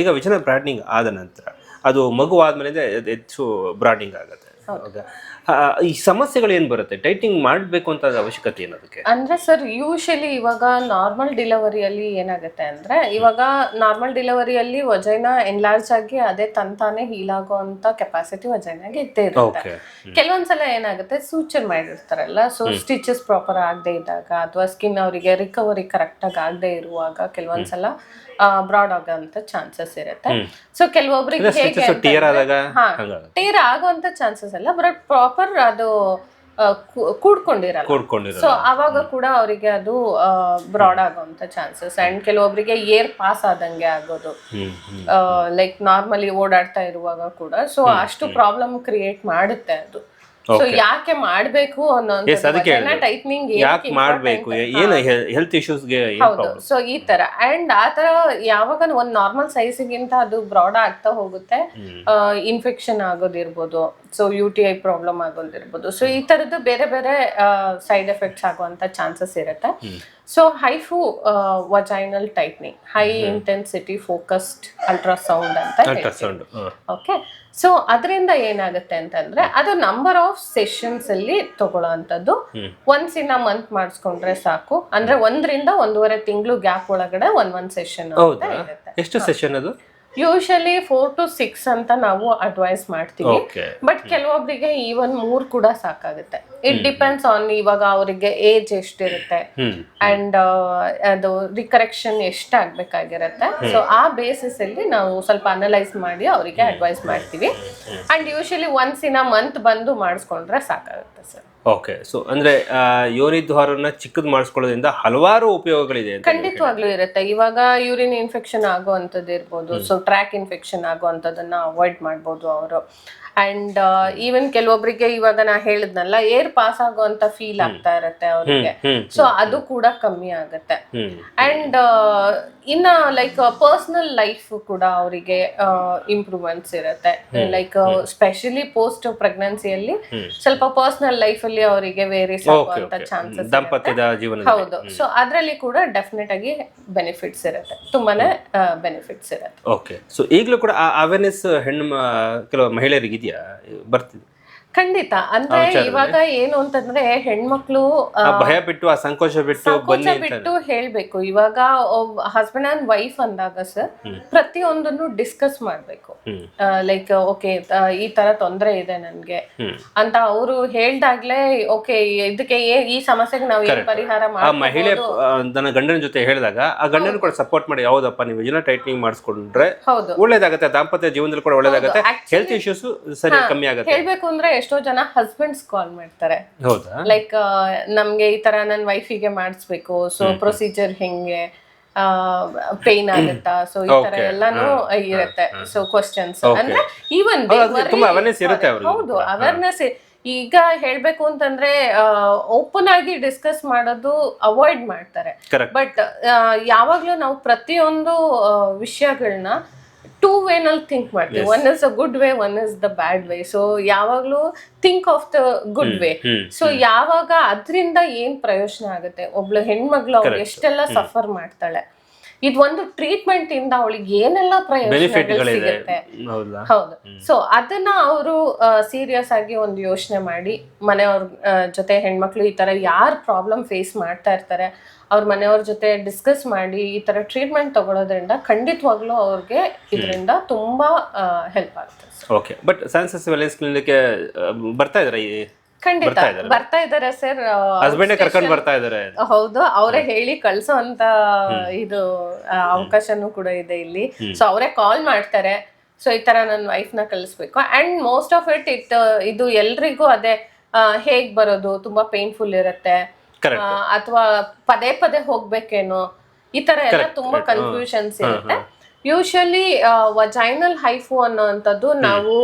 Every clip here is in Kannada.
ಈಗ ವಿಜನ ಬ್ರಾಡ್ನಿಂಗ್ ಆದ ನಂತರ ಅದು ಮಗು ಆದ್ಮೇಲೆ ಹೆಚ್ಚು ಬ್ರಾಡ್ನಿಂಗ್ ಆಗುತ್ತೆ. ಈ ಸಮಸ್ಯೆಗಳು ಏನ್ ಬರುತ್ತೆ? ಟೈಟ್ನಿಂಗ್ ಮಾಡಬೇಕು ಅಂತ ಅವಶ್ಯಕತೆ ಏನು ಅದಕ್ಕೆ? ಅಂದ್ರೆ ಸರ್ ಯೂಶಲಿ ಇವಾಗ ನಾರ್ಮಲ್ ಡಿಲಿವರಿಯಲ್ಲಿ ಏನಾಗುತ್ತೆ ಅಂದ್ರೆ, ಇವಾಗ ನಾರ್ಮಲ್ ಡಿಲಿವರಿಯಲ್ಲಿ ವಜೈನಾ ಎನ್ಲಾರ್ಜ್ ಆಗಿ ಅದೇ ತಂತಾನೆ ಹೀಲ್ ಆಗುವಂತ ಕೆಪಾಸಿಟಿ ವಜೈನಾಗೆ ಇದ್ದೇ ಇರುತ್ತೆ. ಕೆಲವೊಂದ್ಸಲ ಏನಾಗುತ್ತೆ, ಸೂಚರ್ ಮಾಡಿರ್ತಾರಲ್ಲ, ಸೊ ಸ್ಟಿಚಸ್ ಪ್ರಾಪರ್ ಆಗದೆ ಇದ್ದಾಗ ಅಥವಾ ಸ್ಕಿನ್ ಅವರಿಗೆ ರಿಕವರಿ ಕರೆಕ್ಟ್ ಆಗಿ ಆಗದೆ ಇರುವಾಗ ಕೆಲವೊಂದ್ಸಲ ಬ್ರಾಡ್ ಆಗೋಂತ ಚಾನ್ಸಸ್ ಇರುತ್ತೆ. ಸೊ ಕೆಲವೊಬ್ರಿಗೆ ಹೇಗೆ ಟೇರ್ ಆಗುವಂತ ಚಾನ್ಸಸ್ ಅಲ್ಲ, ಬಟ್ ಪ್ರಾಪರ್ ಅದು ಕೂಡ್ಕೊಂಡಿರಲ್ಲ. ಸೊ ಅವಾಗ ಕೂಡ ಅವರಿಗೆ ಅದು ಬ್ರಾಡ್ ಆಗುವಂತ ಚಾನ್ಸಸ್. ಅಂಡ್ ಕೆಲವೊಬ್ಬರಿಗೆ ಏರ್ ಪಾಸ್ ಆದಂಗೆ ಆಗೋದು, ಲೈಕ್ ನಾರ್ಮಲಿ ಓಡಾಡ್ತಾ ಇರುವಾಗ ಕೂಡ. ಸೊ ಅಷ್ಟು ಪ್ರಾಬ್ಲಮ್ ಕ್ರಿಯೇಟ್ ಮಾಡುತ್ತೆ ಅದು. ಸೊ ಯಾಕೆ ಮಾಡ್ಬೇಕು ಟೈಟ್ನಿಂಗ್ ಹೆಲ್ತ್ ಇಶ್ಯೂಸ್ಗೆ? ಹೌದು. ಸೊ ಈ ತರ ಅಂಡ್ ಆ ತರ ಯಾವಾಗ ಒಂದ್ ನಾರ್ಮಲ್ ಸೈಜ್ಗಿಂತ ಅದು ಬ್ರಾಡ್ ಆಗ್ತಾ ಹೋಗುತ್ತೆ, ಇನ್ಫೆಕ್ಷನ್ ಆಗೋದಿರ್ಬೋದು, ಸೊ UTI ಪ್ರಾಬ್ಲಮ್ ಆಗೋದಿರ್ಬೋದು. ಸೊ ಈ ತರದ್ದು ಬೇರೆ ಬೇರೆ ಸೈಡ್ ಎಫೆಕ್ಟ್ಸ್ ಆಗುವಂತ ಚಾನ್ಸಸ್ ಇರುತ್ತೆ. So HIFU vaginal tightening, high intensity focused ultrasound ಅಂತ ಹೇಳ್ತೀವಿ. ಓಕೆ. ಸೊ ಅದರಿಂದ ಏನಾಗುತ್ತೆ ಅಂತಂದ್ರೆ, ಅದು ನಂಬರ್ ಆಫ್ ಸೆಷನ್ಸ್ ಅಲ್ಲಿ ತಗೊಳ್ಳೋಂಥದ್ದು. ಒನ್ಸ್ ಇನ್ ಅ ಮಂತ್ ಮಾಡಿಸ್ಕೊಂಡ್ರೆ ಸಾಕು. ಅಂದ್ರೆ 1 ರಿಂದ 1.5 ತಿಂಗಳು ಗ್ಯಾಪ್ ಒಳಗಡೆ ಒಂದ್ ಸೆಷನ್ ಅಂತ ಇರುತ್ತೆ. ಎಷ್ಟು ಸೆಷನ್ ಅದು? ಯೂಶಲಿ 4 to 6 ಅಂತ ನಾವು ಅಡ್ವೈಸ್ ಮಾಡ್ತೀವಿ. ಬಟ್ ಕೆಲವೊಬ್ಬರಿಗೆ ಈವನ್ 3 ಕೂಡ ಸಾಕಾಗುತ್ತೆ. ಇಟ್ ಡಿಪೆಂಡ್ಸ್ ಆನ್ ಇವಾಗ ಅವರಿಗೆ ಏಜ್ ಎಷ್ಟಿರುತ್ತೆ ಅಂಡ್ ಅದು ರಿಕರೆಕ್ಷನ್ ಎಷ್ಟಾಗಬೇಕಾಗಿರುತ್ತೆ. ಸೊ ಆ ಬೇಸಿಸ್ ಅಲ್ಲಿ ನಾವು ಸ್ವಲ್ಪ ಅನಲೈಸ್ ಮಾಡಿ ಅವರಿಗೆ ಅಡ್ವೈಸ್ ಮಾಡ್ತೀವಿ. And usually once in a month ಬಂದು ಮಾಡಿಸ್ಕೊಂಡ್ರೆ ಸಾಕಾಗುತ್ತೆ ಸರ್. ಓಕೆ. ಸೊ ಅಂದ್ರೆ ಯೋನಿ ದ್ವಾರನ ಚಿಕ್ಕದ್ ಮಾಡಿಸ್ಕೊಳ್ಳೋದ್ರಿಂದ ಹಲವಾರು ಉಪಯೋಗಗಳಿದೆ. ಖಂಡಿತವಾಗ್ಲೂ ಇರುತ್ತೆ. ಇವಾಗ ಯೂರಿನ್ ಇನ್ಫೆಕ್ಷನ್ ಆಗುವಂಥದ್ದು ಇರ್ಬೋದು, ಸೊ ಟ್ರ್ಯಾಕ್ ಇನ್ಫೆಕ್ಷನ್ ಆಗುವಂಥದ್ದನ್ನ ಅವಾಯ್ಡ್ ಮಾಡ್ಬೋದು ಅವರು. ಅಂಡ್ ಈವನ್ ಕೆಲವೊಬ್ಬರಿಗೆ ಇವಾಗ ನಾ ಹೇಳಿದ್ನಲ್ಲ, ಏರ್ ಪಾಸ್ ಆಗುವಂತ ಫೀಲ್ ಆಗ್ತಾ ಇರುತ್ತೆ ಅವರಿಗೆ. ಸೊ ಅದು ಕೂಡ ಕಮ್ಮಿ ಆಗುತ್ತೆ. ಅಂಡ್ ಇನ್ನ ಲೈಕ್ ಪರ್ಸನಲ್ ಲೈಫ್ ಕೂಡ ಅವರಿಗೆ ಇಂಪ್ರೂವ್ಮೆಂಟ್ಸ್ ಇರುತ್ತೆ. ಲೈಕ್ ಸ್ಪೆಷಲಿ ಪೋಸ್ಟ್ ಪ್ರೆಗ್ನೆನ್ಸಿಯಲ್ಲಿ ಸ್ವಲ್ಪ ಪರ್ಸನಲ್ ಲೈಫ್ ಅಲ್ಲಿ ಅವರಿಗೆ ವೇರಿಯಸ್ ಆಗುವಂತ ಚಾನ್ಸಸ್ ಇರುತ್ತೆ. ಹೌದು. ಸೊ ಅದ್ರಲ್ಲಿ ಕೂಡ ಡೆಫಿನೆಟ್ ಆಗಿ ಬೆನಿಫಿಟ್ಸ್ ಇರುತ್ತೆ, ತುಂಬಾನೇ ಬೆನಿಫಿಟ್ಸ್ ಇರುತ್ತೆ. ಓಕೆ. ಸೊ ಈಗಲೂ ಕೂಡ ಅವೇರ್ನೆಸ್ ಕೆಲವು ಮಹಿಳೆಯರಿಗೆ ಬರ್ತಿದೆ? ಖಂಡಿತ. ಅಂದ್ರೆ ಇವಾಗ ಏನು ಅಂತಂದ್ರೆ, ಹೆಣ್ಮಕ್ಳು ಭಯ ಬಿಟ್ಟು, ಆ ಸಂಕೋಚ ಬಿಟ್ಟು ಹೇಳ್ಬೇಕು. ಇವಾಗ ಹಸ್ಬೆಂಡ್ ಅಂಡ್ ವೈಫ್ ಅಂದಾಗ ಸರ್ ಪ್ರತಿಯೊಂದನ್ನು ಡಿಸ್ಕಸ್ ಮಾಡ್ಬೇಕು. ಲೈಕ್ ಓಕೆ, ಈ ತರ ತೊಂದರೆ ಇದೆ ನನ್ಗೆ ಅಂತ ಅವರು ಹೇಳ್ದಾಗ್ಲೇ, ಓಕೆ ಇದಕ್ಕೆ ಈ ಸಮಸ್ಯೆಗೆ ನಾವು ಏನ್ ಪರಿಹಾರ ಮಾಡ್ಬೋದು. ಮಹಿಳೆ ತನ್ನ ಗಂಡನ ಜೊತೆ ಹೇಳಿದಾಗ ಆ ಗಂಡನ ಕೂಡ ಸಪೋರ್ಟ್ ಮಾಡಿ, ಹೌದಪ್ಪ ನೀವು ವಿಜಿನ ಟೈಟ್ನಿಂಗ್ ಮಾಡಿಸ್ಕೊಂಡ್ರೆ ಒಳ್ಳೇದಾಗತ್ತೆ, ದಾಂಪತ್ಯ ಜೀವನದಲ್ಲಿ ಕೂಡ ಒಳ್ಳೇದಾಗತ್ತೆ, ಹೆಲ್ತ್ ಇಶ್ಯೂಸ್ ಸರಿ ಕಮ್ಮಿ ಆಗುತ್ತೆ. ಹೇಳ್ಬೇಕು ಅಂದ್ರೆ ಎಷ್ಟೋ ಜನ ಹಸ್ಬೆಂಡ್ಸ್ ಕಾಲ್ ಮಾಡ್ತಾರೆ, ಲೈಕ್ ನಮ್ಗೆ ಈ ತರ ನನ್ನ ವೈಫಿಗೆ ಮಾಡಿಸ್ಬೇಕು, ಸೊ ಪ್ರೊಸೀಜರ್ ಹೆಂಗೆ, ಪೇನ್ ಆಗುತ್ತಾ, ಸೊ ಈ ತರ ಎಲ್ಲಾನು ಇರುತ್ತೆ. ಸೊ ಕ್ವಶನ್ಸ್ ಅಂದ್ರೆ ಈವನ್ ಹೌದು ಅವೇರ್ನೆಸ್. ಈಗ ಹೇಳ್ಬೇಕು ಅಂತಂದ್ರೆ ಓಪನ್ ಆಗಿ ಡಿಸ್ಕಸ್ ಮಾಡೋದು ಅವಾಯ್ಡ್ ಮಾಡ್ತಾರೆ. ಬಟ್ ಯಾವಾಗ್ಲೂ ನಾವು ಪ್ರತಿಯೊಂದು ವಿಷಯಗಳನ್ನ 2 ವೇನಲ್ಲಿ ಥಿಂಕ್ ಮಾಡ್ತೀವಿ. One is a good way, one is the bad way. So ಯಾವಾಗ್ಲೂ think of the good way. So ಯಾವಾಗ ಅದರಿಂದ ಏನ್ ಪ್ರಯೋಜನ ಆಗುತ್ತೆ, ಒಬ್ಳು ಹೆಣ್ಮಗ್ಳು ಅವ್ಳು ಎಷ್ಟೆಲ್ಲ ಸಫರ್ ಮಾಡ್ತಾಳೆ, ಇದು ಒಂದು ಟ್ರೀಟ್ಮೆಂಟ್ ಇಂದ ಅವಳಿಗೆ ಏನೆಲ್ಲ ಪ್ರಯೋಜನಗಳು ಸಿಗುತ್ತೆ. ಹೌದು. ಸೊ ಅದನ್ನ ಅವರು ಸೀರಿಯಸ್ ಆಗಿ ಒಂದು ಯೋಚನೆ ಮಾಡಿ, ಮನೆಯವ್ರ ಜೊತೆ ಹೆಣ್ಮಕ್ಳು ಈ ತರ ಯಾರು ಪ್ರಾಬ್ಲಮ್ ಫೇಸ್ ಮಾಡ್ತಾ ಇರ್ತಾರೆ ಅವ್ರ ಮನೆಯವ್ರ ಜೊತೆ ಡಿಸ್ಕಸ್ ಮಾಡಿ ಈ ತರ ಟ್ರೀಟ್ಮೆಂಟ್ ತಗೊಳ್ಳೋದ್ರಿಂದ ಖಂಡಿತವಾಗ್ಲೂ ಅವ್ರಿಗೆ ಇದರಿಂದ ತುಂಬಾ ಹೆಲ್ಪ್ ಆಗುತ್ತೆ. Okay. But sciences wellness clinic ಬರ್ತಾ ಇದ್ದಾರೆ? ಖಂಡಿತ ಬರ್ತಾ ಇದಾರೆ ಸರ್. ಹಸ್ಬೆಂಡ್ ಕರ್ಕೊಂಡು ಬರ್ತಾ ಇದಾರೆ? ಹೌದು, ಅವರೇ ಹೇಳಿ ಕಳ್ಸೋ ಅಂತ ಇದು ಅವಕಾಶನೂ ಕೂಡ ಇದೆ ಇಲ್ಲಿ. ಸೊ ಅವರೇ ಕಾಲ್ ಮಾಡ್ತಾರೆ, ಸೊ ಈ ತರ ನನ್ನ ವೈಫ್ ನ ಕಳಿಸ್ಬೇಕು. ಅಂಡ್ ಮೋಸ್ಟ್ ಆಫ್ ಇಟ್ ಇದು ಎಲ್ರಿಗೂ ಅದೇ, ಹೇಗ್ ಬರೋದು, ತುಂಬಾ ಪೇನ್ಫುಲ್ ಇರುತ್ತೆ ಅಥವಾ ಪದೇ ಪದೇ ಹೋಗ್ಬೇಕೇನೋ, ಈ ತರ ಎಲ್ಲ ತುಂಬಾ ಕನ್ಫ್ಯೂಷನ್ಸ್ ಇರುತ್ತೆ. ಯೂಶಲಿ ವಜೈನಲ್ ಹೈಫು ಅನ್ನೋಂಥದ್ದು ನಾವು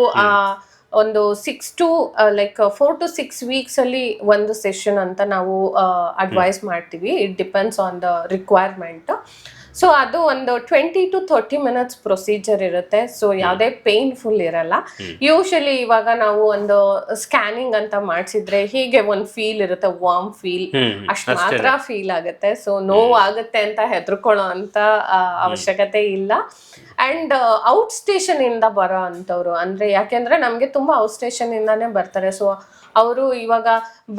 ಒಂದು 4 to 6 weeks ಅಲ್ಲಿ ಒಂದು ಸೆಷನ್ ಅಂತ ನಾವು ಅಡ್ವೈಸ್ ಮಾಡ್ತೀವಿ. It depends on the requirement. So ಅದು ಒಂದು 20 to 30 minutes ಪ್ರೊಸೀಜರ್ ಇರುತ್ತೆ. ಸೊ ಯಾವುದೇ ಪೇನ್ಫುಲ್ ಇರಲ್ಲ. ಯೂಶಲಿ ಇವಾಗ ನಾವು ಒಂದು ಸ್ಕ್ಯಾನಿಂಗ್ ಅಂತ ಮಾಡಿಸಿದ್ರೆ ಹೀಗೆ ಒಂದು ಫೀಲ್ ಇರುತ್ತೆ, ವಾರ್ಮ್ ಫೀಲ್ ಅಷ್ಟು ಮಾತ್ರ ಫೀಲ್ ಆಗುತ್ತೆ. ಸೊ ನೋವು ಆಗುತ್ತೆ ಅಂತ ಹೆದರ್ಕೊಳ್ಳೋ ಅಂತ ಅವಶ್ಯಕತೆ ಇಲ್ಲ. ಅಂಡ್ ಔಟ್ ಸ್ಟೇಷನ್ ಇಂದ ಬರೋ ಅಂತವ್ರು ಅಂದ್ರೆ, ಯಾಕೆಂದ್ರೆ ನಮ್ಗೆ ತುಂಬಾ ಔಟ್ ಸ್ಟೇಷನ್ ಇಂದಾನೇ ಬರ್ತಾರೆ. ಸೊ ಅವರು ಇವಾಗ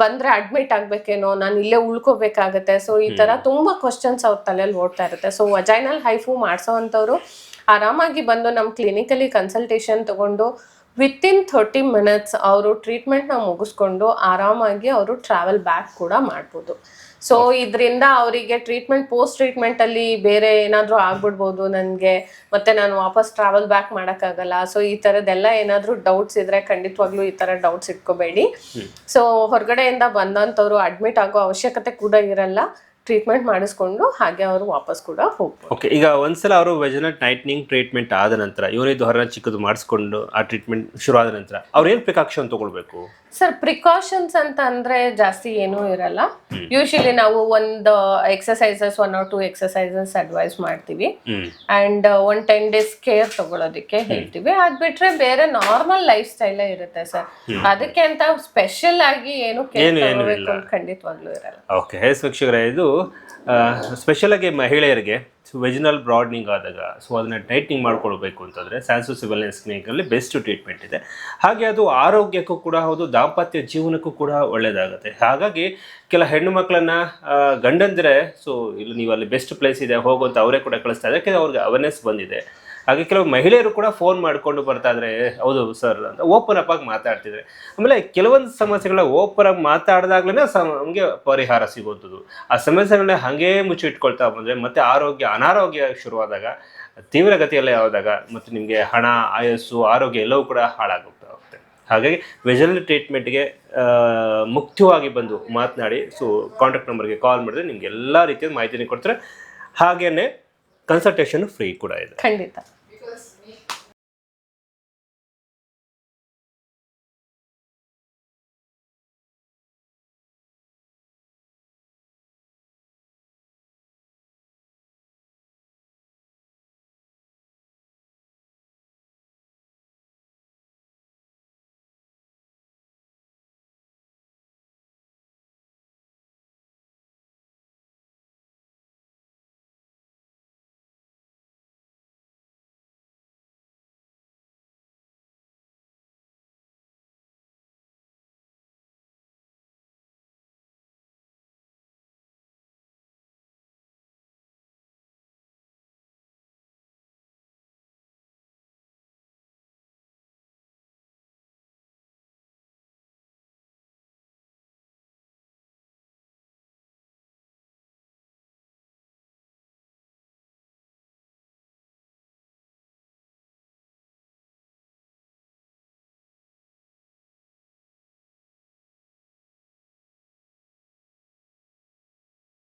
ಬಂದ್ರೆ ಅಡ್ಮಿಟ್ ಆಗ್ಬೇಕೇನೋ, ನಾನು ಇಲ್ಲೇ ಉಳ್ಕೋಬೇಕಾಗತ್ತೆ, ಸೊ ಈ ತರ ತುಂಬಾ ಕ್ವಶನ್ಸ್ ಅವ್ರ ತಲೆಯಲ್ಲಿ ಓಡ್ತಾ ಇರುತ್ತೆ. ಸೊ ವಜೈನಲ್ ಹೈಫು ಮಾಡ್ಸೋ ಅಂತವ್ರು ಆರಾಮಾಗಿ ಬಂದು ನಮ್ಮ ಕ್ಲಿನಿಕಲ್ಲಿ ಕನ್ಸಲ್ಟೇಷನ್ ತಗೊಂಡು ವಿತಿನ್ 30 minutes ಅವರು ಟ್ರೀಟ್ಮೆಂಟ್ನ ಮುಗಿಸ್ಕೊಂಡು ಆರಾಮಾಗಿ ಅವರು ಟ್ರಾವೆಲ್ ಬ್ಯಾಕ್ ಕೂಡ ಮಾಡ್ಬೋದು. ಸೊ ಇದರಿಂದ ಅವರಿಗೆ ಟ್ರೀಟ್ಮೆಂಟ್ ಪೋಸ್ಟ್ ಟ್ರೀಟ್ಮೆಂಟಲ್ಲಿ ಬೇರೆ ಏನಾದರೂ ಆಗ್ಬಿಡ್ಬೋದು ನನಗೆ, ಮತ್ತೆ ನಾನು ವಾಪಸ್ ಟ್ರಾವೆಲ್ ಬ್ಯಾಕ್ ಮಾಡೋಕ್ಕಾಗಲ್ಲ. ಸೊ ಈ ಥರದ್ದೆಲ್ಲ ಏನಾದರೂ ಡೌಟ್ಸ್ ಇದ್ದರೆ ಖಂಡಿತವಾಗ್ಲೂ ಈ ಥರ ಡೌಟ್ಸ್ ಇಟ್ಕೋಬೇಡಿ. ಸೊ ಹೊರಗಡೆಯಿಂದ ಬಂದಂಥವ್ರು ಅಡ್ಮಿಟ್ ಆಗೋ ಅವಶ್ಯಕತೆ ಕೂಡ ಇರಲ್ಲ, ಟ್ರೀಟ್ಮೆಂಟ್ ಮಾಡಿಸ್ಕೊಂಡು ಹಾಗೆ ಅವರು ವಾಪಸ್ ಕೂಡ ಹೋಗ್ಬೋದು. ಓಕೆ, ಈಗ ಒಂದ್ಸಲ ಅವರು ವೆಜನಲ್ ಟೈಟ್ನಿಂಗ್ ಟ್ರೀಟ್ಮೆಂಟ್ ಆದ ನಂತರ ಇವನಿದ್ದು ಹೊರ ಚಿಕ್ಕದು ಮಾಡಿಸ್ಕೊಂಡು ಆ ಟ್ರೀಟ್ಮೆಂಟ್ ಶುರು ಆದ ನಂತರ ಅವ್ರು ಏನು ಪ್ರಿಕಾಷನ್ ತಗೊಳ್ಬೇಕು? ಸರ್ ಪ್ರಿಕಾಷನ್ಸ್ ಅಂತ ಅಂದ್ರೆ ಜಾಸ್ತಿ ಏನೂ ಇರಲ್ಲ. ಯೂಶಲಿ ನಾವು ಒಂದು ಎಕ್ಸಸೈಸಸ್ 1 or 2 ಎಕ್ಸಸೈಸಸ್ ಅಡ್ವೈಸ್ ಮಾಡ್ತೀವಿ ಅಂಡ್ 10 days ಕೇರ್ ತಗೊಳ್ಳೋದಕ್ಕೆ ಹೇಳ್ತೀವಿ. ಅದ್ ಬಿಟ್ರೆ ಬೇರೆ ನಾರ್ಮಲ್ ಲೈಫ್ ಸ್ಟೈಲೇ ಇರುತ್ತೆ ಸರ್. ಅದಕ್ಕೆ ಅಂತ ಸ್ಪೆಷಲ್ ಆಗಿ ಏನು ಕೇರ್ ತಗೋಬೇಕು ಖಂಡಿತವಾಗ್ಲೂ ಇರಲ್ಲ. ಓಕೆ, ವೀಕ್ಷಕರೇ, ಇದು ಸ್ಪೆಷಲ್ ಆಗಿ ಮಹಿಳೆಯರಿಗೆ ವೆಜಿನಲ್ ಬ್ರಾಡ್ನಿಂಗ್ ಆದಾಗ ಸೊ ಅದನ್ನ ಟೈಟ್ನಿಂಗ್ ಮಾಡ್ಕೊಳ್ಬೇಕು ಅಂತಂದರೆ ಸ್ಯಾನ್ಸೋಸ್ ವೆಲ್ನೆಸ್ ಕ್ಲಿನಿಕಲ್ಲಿ ಬೆಸ್ಟ್ ಟ್ರೀಟ್ಮೆಂಟ್ ಇದೆ. ಹಾಗೆ ಅದು ಆರೋಗ್ಯಕ್ಕೂ ಕೂಡ ಹೌದು, ದಾಂಪತ್ಯ ಜೀವನಕ್ಕೂ ಕೂಡ ಒಳ್ಳೆಯದಾಗುತ್ತೆ. ಹಾಗಾಗಿ ಕೆಲ ಹೆಣ್ಣು ಮಕ್ಕಳನ್ನ ಗಂಡಂದ್ರೆ ಸೊ ಇಲ್ಲಿ ನೀವು ಅಲ್ಲಿ ಬೆಸ್ಟ್ ಪ್ಲೇಸ್ ಇದೆ ಹೋಗುವಂತ ಅವರೇ ಕೂಡ ಕಳಿಸ್ತಾ ಇದ್ದಾರೆ, ಯಾಕೆಂದರೆ ಅವ್ರಿಗೆ ಅವೇರ್ನೆಸ್ ಬಂದಿದೆ. ಹಾಗೆ ಕೆಲವು ಮಹಿಳೆಯರು ಕೂಡ ಫೋನ್ ಮಾಡಿಕೊಂಡು ಬರ್ತಾ ಇದ್ರೆ ಹೌದು ಸರ್ ಅಂತ ಓಪನ್ ಅಪ್ ಆಗಿ ಮಾತಾಡ್ತಿದ್ರೆ. ಆಮೇಲೆ ಕೆಲವೊಂದು ಸಮಸ್ಯೆಗಳ ಓಪನ್ ಆಗಿ ಮಾತಾಡಿದಾಗ್ಲೇ ನಮಗೆ ಪರಿಹಾರ ಸಿಗುವಂಥದ್ದು. ಆ ಸಮಸ್ಯೆಗಳನ್ನ ಹಾಗೇ ಮುಚ್ಚಿಟ್ಕೊಳ್ತಾ ಬಂದರೆ ಮತ್ತೆ ಅನಾರೋಗ್ಯ ಶುರುವಾದಾಗ, ತೀವ್ರಗತಿಯಲ್ಲೇ ಆದಾಗ ಮತ್ತು ನಿಮಗೆ ಹಣ, ಆಯಸ್ಸು, ಆರೋಗ್ಯ ಎಲ್ಲವೂ ಕೂಡ ಹಾಳಾಗೋಗ್ತಾ ಹೋಗುತ್ತೆ. ಹಾಗಾಗಿ ವೆಜನಲ್ ಟ್ರೀಟ್ಮೆಂಟ್ಗೆ ಮುಖ್ಯವಾಗಿ ಬಂದು ಮಾತನಾಡಿ. ಸೊ ಕಾಂಟ್ಯಾಕ್ಟ್ ನಂಬರ್ಗೆ ಕಾಲ್ ಮಾಡಿದ್ರೆ ನಿಮ್ಗೆ ಎಲ್ಲ ರೀತಿಯ ಮಾಹಿತಿನ ಕೊಡ್ತಾರೆ. ಹಾಗೇನೆ ಕನ್ಸಲ್ಟೇಷನ್ ಫ್ರೀ ಕೂಡ ಇದೆ. ಖಂಡಿತ.